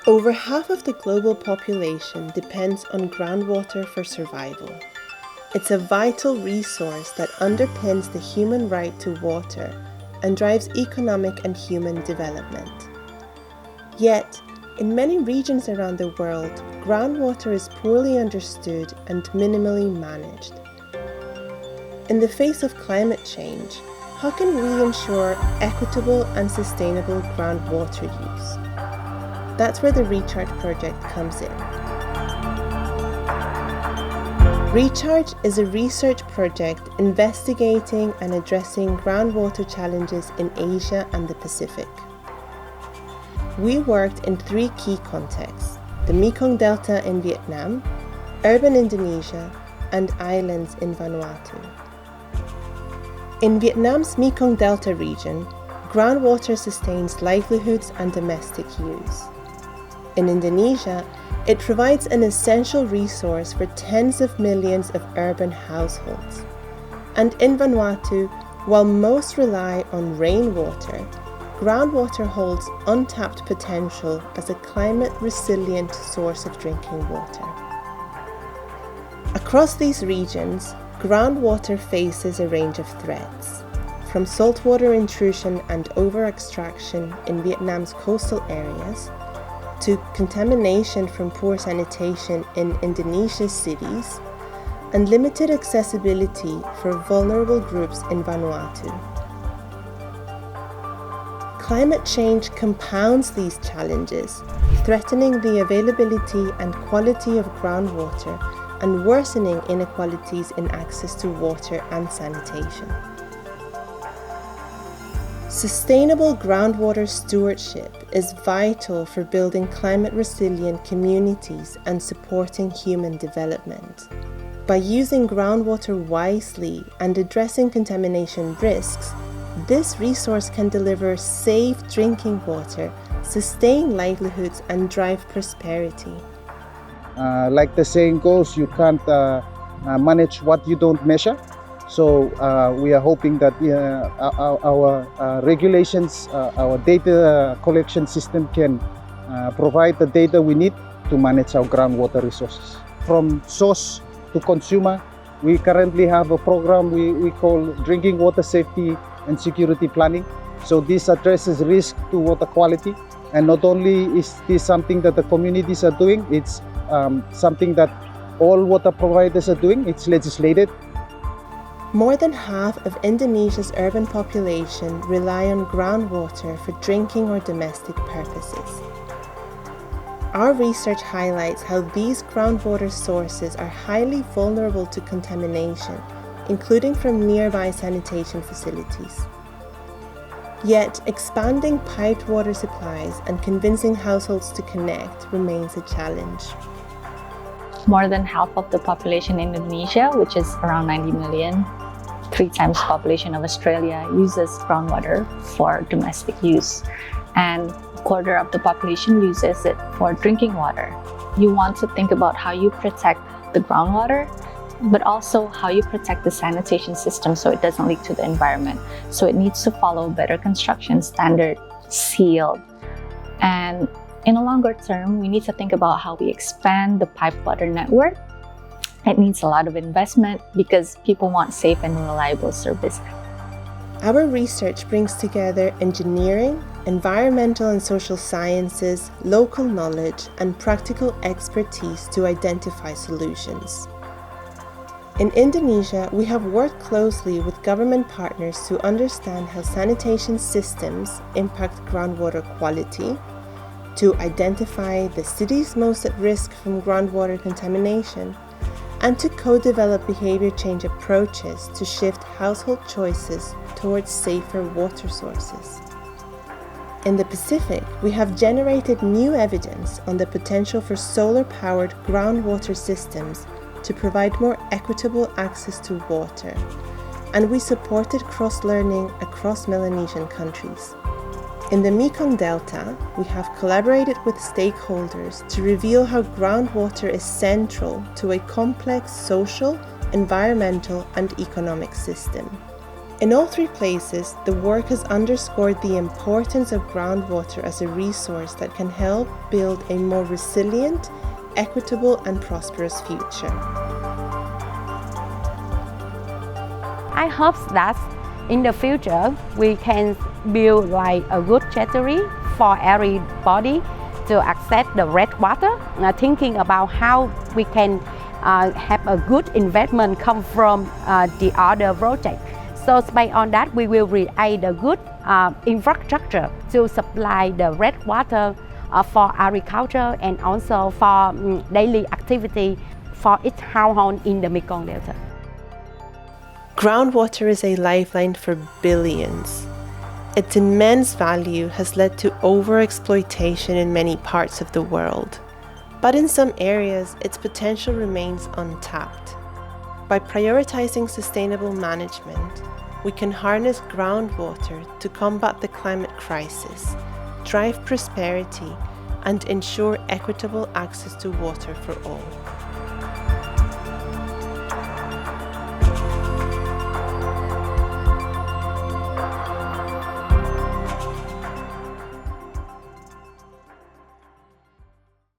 Over half of the global population depends on groundwater for survival. It's a vital resource that underpins the human right to water and drives economic and human development. Yet, in many regions around the world, groundwater is poorly understood and minimally managed. In the face of climate change, how can we ensure equitable and sustainable groundwater use? That's where the Recharge project comes in. Recharge is a research project investigating and addressing groundwater challenges in Asia and the Pacific. We worked in 3 key contexts: the Mekong Delta in Vietnam, urban Indonesia, and islands in Vanuatu. In Vietnam's Mekong Delta region, groundwater sustains livelihoods and domestic use. In Indonesia, it provides an essential resource for tens of millions of urban households. And in Vanuatu, while most rely on rainwater, groundwater holds untapped potential as a climate-resilient source of drinking water. Across these regions, groundwater faces a range of threats, from saltwater intrusion and over-extraction in Vietnam's coastal areas, to contamination from poor sanitation in Indonesia's cities, and limited accessibility for vulnerable groups in Vanuatu. Climate change compounds these challenges, threatening the availability and quality of groundwater and worsening inequalities in access to water and sanitation. Sustainable groundwater stewardship is vital for building climate-resilient communities and supporting human development. By using groundwater wisely and addressing contamination risks, this resource can deliver safe drinking water, sustain livelihoods, and drive prosperity. Like the saying goes, you can't manage what you don't measure. So we are hoping that our regulations, our data collection system can provide the data we need to manage our groundwater resources. From source to consumer, we currently have a program we call Drinking Water Safety and Security Planning. So this addresses risk to water quality. And not only is this something that the communities are doing, it's something that all water providers are doing. It's legislated. More than half of Indonesia's urban population rely on groundwater for drinking or domestic purposes. Our research highlights how these groundwater sources are highly vulnerable to contamination, including from nearby sanitation facilities. Yet, expanding piped water supplies and convincing households to connect remains a challenge. More than half of the population in Indonesia, which is around 90 million, 3 times the population of Australia, uses groundwater for domestic use. And a quarter of the population uses it for drinking water. You want to think about how you protect the groundwater, but also how you protect the sanitation system so it doesn't leak to the environment. So it needs to follow better construction standard, sealed. And in a longer term, we need to think about how we expand the piped water network. It needs a lot of investment because people want safe and reliable service. Our research brings together engineering, environmental and social sciences, local knowledge, and practical expertise to identify solutions. In Indonesia, we have worked closely with government partners to understand how sanitation systems impact groundwater quality, to identify the cities most at risk from groundwater contamination, and to co-develop behavior change approaches to shift household choices towards safer water sources. In the Pacific, we have generated new evidence on the potential for solar-powered groundwater systems to provide more equitable access to water, and we supported cross-learning across Melanesian countries. In the Mekong Delta, we have collaborated with stakeholders to reveal how groundwater is central to a complex social, environmental, and economic system. In all three places, the work has underscored the importance of groundwater as a resource that can help build a more resilient, equitable and prosperous future. I hope that in the future we can build like a good trajectory for everybody to access the red water, thinking about how we can have a good investment come from the other project. So based on that, we will create a good infrastructure to supply the red water for agriculture and also for daily activity for each household in the Mekong Delta. Groundwater is a lifeline for billions. Its immense value has led to overexploitation in many parts of the world. But in some areas, its potential remains untapped. By prioritizing sustainable management, we can harness groundwater to combat the climate crisis, drive prosperity, and ensure equitable access to water for all.